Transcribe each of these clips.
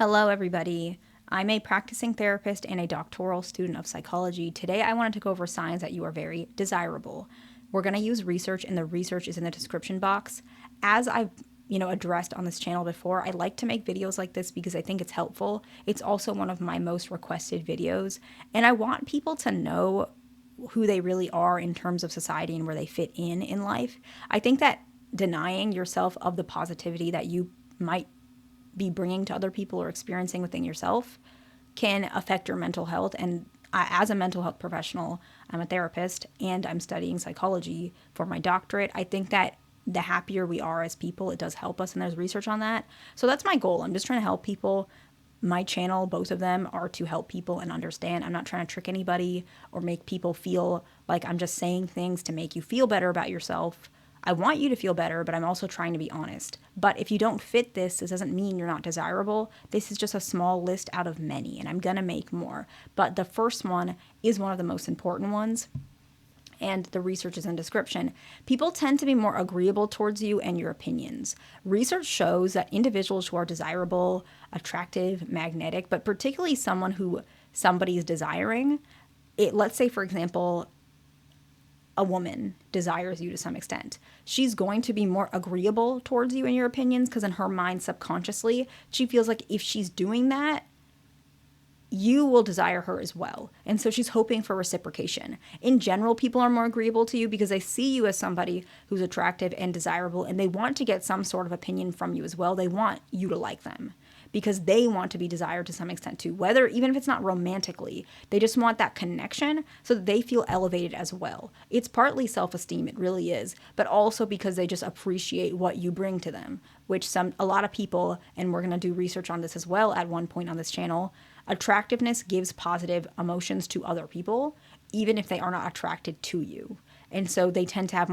Hello, everybody. I'm a practicing therapist and a doctoral student of psychology. Today, I wanted to go over signs that you are very desirable. We're going to use research, and the research is in the description box. As I've addressed on this channel before, I like to make videos like this because I think it's helpful. It's also one of my most requested videos, and I want people to know who they really are in terms of society and where they fit in life. I think that denying yourself of the positivity that you might be bringing to other people or experiencing within yourself can affect your mental health. And as a mental health professional, I'm a therapist and I'm studying psychology for my doctorate. I think that the happier we are as people, it does help us, and there's research on that. So that's my goal. I'm just trying to help people. My channel, both of them, are to help people and understand. I'm not trying to trick anybody or make people feel like I'm just saying things to make you feel better about yourself. I want you to feel better, but I'm also trying to be honest. But if you don't fit this doesn't mean you're not desirable. This is just a small list out of many, and I'm going to make more. But the first one is one of the most important ones, and the research is in description. People tend to be more agreeable towards you and your opinions. Research shows that individuals who are desirable, attractive, magnetic, but particularly someone who somebody is desiring, let's say, for example, a woman desires you to some extent. She's going to be more agreeable towards you and your opinions because in her mind, subconsciously, she feels like if she's doing that, you will desire her as well. And so she's hoping for reciprocation. In general, people are more agreeable to you because they see you as somebody who's attractive and desirable, and they want to get some sort of opinion from you as well. They want you to like them because they want to be desired to some extent too, whether even if it's not romantically, they just want that connection so that they feel elevated as well. It's partly self-esteem, it really is, but also because they just appreciate what you bring to them, which a lot of people, and we're going to do research on this as well at one point on this channel, attractiveness gives positive emotions to other people, even if they are not attracted to you. And so they tend to have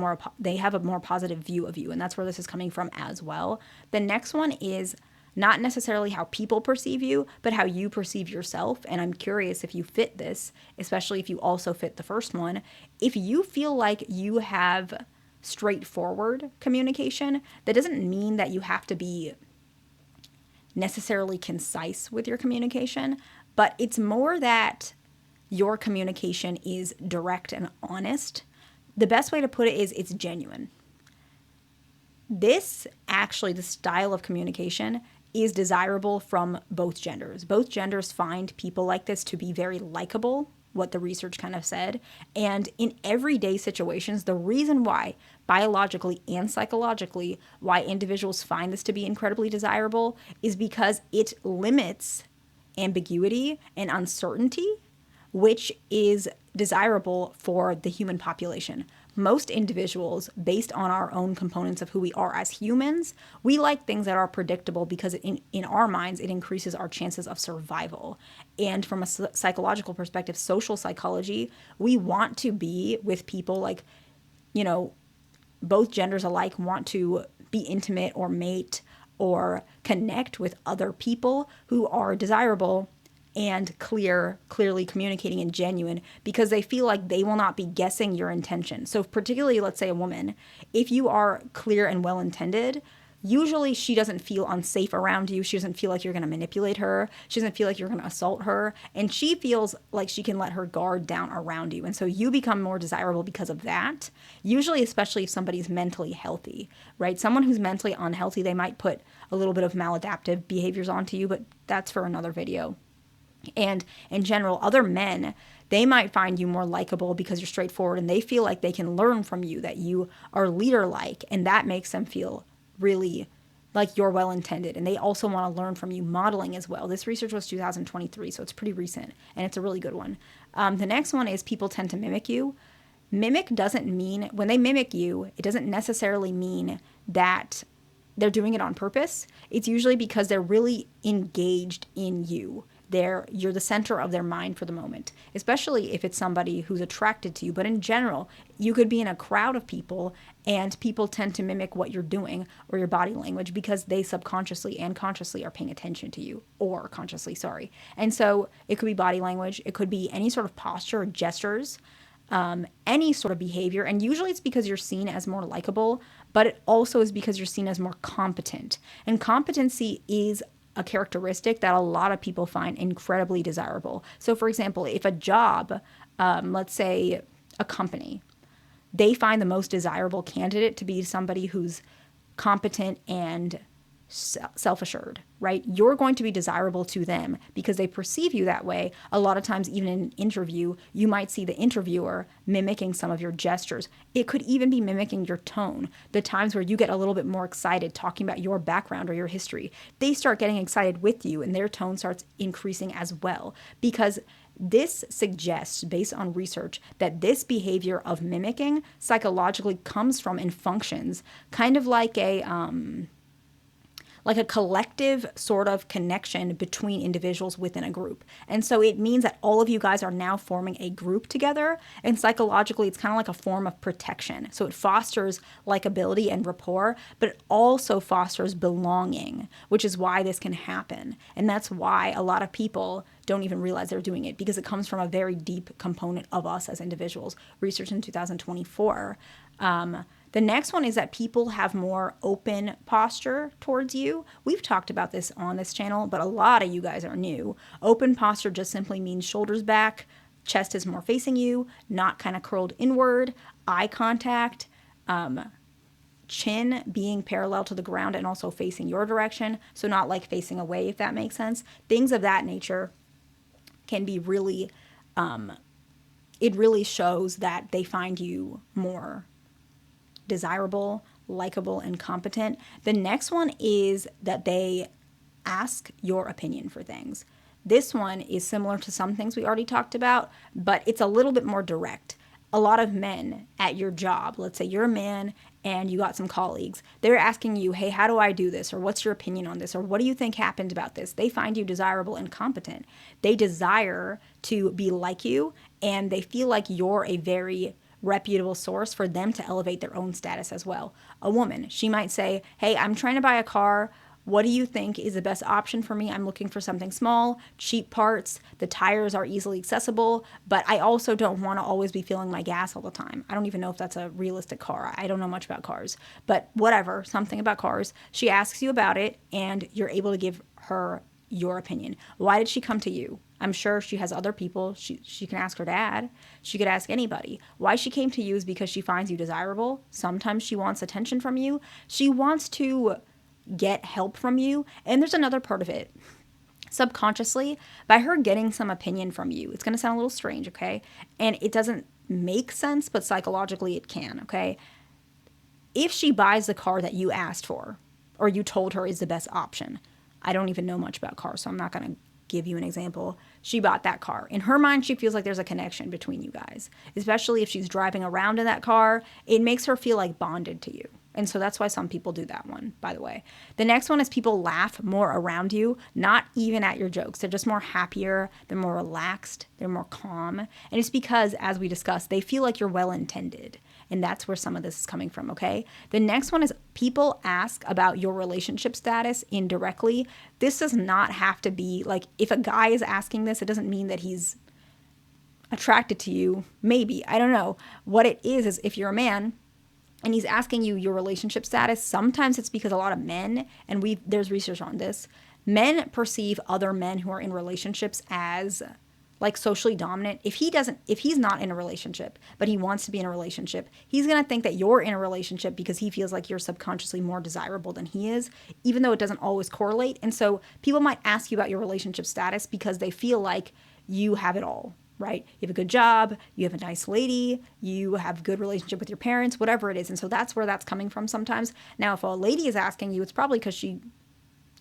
a more positive view of you. And that's where this is coming from as well. The next one is not necessarily how people perceive you, but how you perceive yourself. And I'm curious if you fit this, especially if you also fit the first one. If you feel like you have straightforward communication, that doesn't mean that you have to be necessarily concise with your communication, but it's more that your communication is direct and honest. The best way to put it is it's genuine. The style of communication is desirable from both genders. Both genders find people like this to be very likable, what the research kind of said. And in everyday situations, the reason why, biologically and psychologically, why individuals find this to be incredibly desirable is because it limits ambiguity and uncertainty, which is desirable for the human population. Most individuals, based on our own components of who we are as humans, we like things that are predictable because in our minds, it increases our chances of survival. And from a psychological perspective, social psychology, we want to be with people like, both genders alike want to be intimate or mate or connect with other people who are desirable and clearly communicating and genuine because they feel like they will not be guessing your intention. So particularly, let's say a woman, if you are clear and well-intended, usually she doesn't feel unsafe around you. She doesn't feel like you're going to manipulate her. She doesn't feel like you're going to assault her. And she feels like she can let her guard down around you. And so you become more desirable because of that, usually especially if somebody's mentally healthy, right? Someone who's mentally unhealthy, they might put a little bit of maladaptive behaviors onto you, but that's for another video. And in general, other men, they might find you more likable because you're straightforward and they feel like they can learn from you, that you are leader-like, and that makes them feel really like you're well-intended. And they also want to learn from you, modeling as well. This research was 2023, so it's pretty recent, and it's a really good one. The next one is people tend to mimic you. Mimic doesn't mean, when they mimic you, it doesn't necessarily mean that they're doing it on purpose. It's usually because they're really engaged in you. You're the center of their mind for the moment, especially if it's somebody who's attracted to you. But in general, you could be in a crowd of people and people tend to mimic what you're doing or your body language because they subconsciously and consciously are paying attention to you, or consciously, sorry. And so it could be body language. It could be any sort of posture or gestures, any sort of behavior. And usually it's because you're seen as more likable, but it also is because you're seen as more competent. And competency is a characteristic that a lot of people find incredibly desirable. So, for example, if a job, let's say a company, they find the most desirable candidate to be somebody who's competent and self-assured, right? You're going to be desirable to them because they perceive you that way. A lot of times, even in an interview, you might see the interviewer mimicking some of your gestures. It could even be mimicking your tone. The times where you get a little bit more excited talking about your background or your history, they start getting excited with you and their tone starts increasing as well, because this suggests, based on research, that this behavior of mimicking psychologically comes from and functions kind of like a collective sort of connection between individuals within a group. And so it means that all of you guys are now forming a group together, and psychologically it's kind of like a form of protection. So it fosters likability and rapport, but it also fosters belonging, which is why this can happen. And that's why a lot of people don't even realize they're doing it, because it comes from a very deep component of us as individuals. Research in 2024. The next one is that people have more open posture towards you. We've talked about this on this channel, but a lot of you guys are new. Open posture just simply means shoulders back, chest is more facing you, not kind of curled inward, eye contact, chin being parallel to the ground and also facing your direction. So not like facing away, if that makes sense. Things of that nature can be really, it really shows that they find you more desirable, likable, and competent. The next one is that they ask your opinion for things. This one is similar to some things we already talked about, but it's a little bit more direct. A lot of men at your job, let's say you're a man and you got some colleagues, they're asking you, hey, how do I do this? Or what's your opinion on this? Or what do you think happened about this? They find you desirable and competent. They desire to be like you, and they feel like you're a very reputable source for them to elevate their own status as well. A woman, she might say, hey, I'm trying to buy a car. What do you think is the best option for me? I'm looking for something small, cheap parts. The tires are easily accessible, but I also don't want to always be filling my gas all the time. I don't even know if that's a realistic car. I don't know much about cars, but whatever, something about cars. She asks you about it, and you're able to give her your opinion. Why did she come to you? I'm sure she has other people. She can ask her dad. She could ask anybody. Why she came to you is because she finds you desirable. Sometimes she wants attention from you. She wants to get help from you. And there's another part of it. Subconsciously, by her getting some opinion from you, it's going to sound a little strange, okay? And it doesn't make sense, but psychologically it can, okay? If she buys the car that you asked for, or you told her is the best option, I don't even know much about cars, so I'm not going to give you an example. She bought that car. In her mind, she feels like there's a connection between you guys, especially if she's driving around in that car. It makes her feel like bonded to you. And so that's why some people do that one, by the way. The next one is people laugh more around you, not even at your jokes. They're just more happier. They're more relaxed. They're more calm. And it's because, as we discussed, they feel like you're well-intended. And that's where some of this is coming from, okay? The next one is people ask about your relationship status indirectly. This does not have to be, like, if a guy is asking this, it doesn't mean that he's attracted to you. Maybe. I don't know. What it is if you're a man and he's asking you your relationship status, sometimes it's because a lot of men, and there's research on this, men perceive other men who are in relationships as like socially dominant. If he's not in a relationship, but he wants to be in a relationship, he's going to think that you're in a relationship because he feels like you're subconsciously more desirable than he is, even though it doesn't always correlate. And so people might ask you about your relationship status because they feel like you have it all, right? You have a good job, you have a nice lady, you have a good relationship with your parents, whatever it is. And so that's where that's coming from sometimes. Now, if a lady is asking you, it's probably because she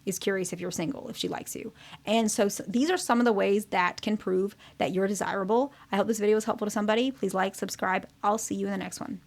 is curious if you're single, if she likes you. And so these are some of the ways that can prove that you're desirable. I hope this video was helpful to somebody. Please like, subscribe. I'll see you in the next one.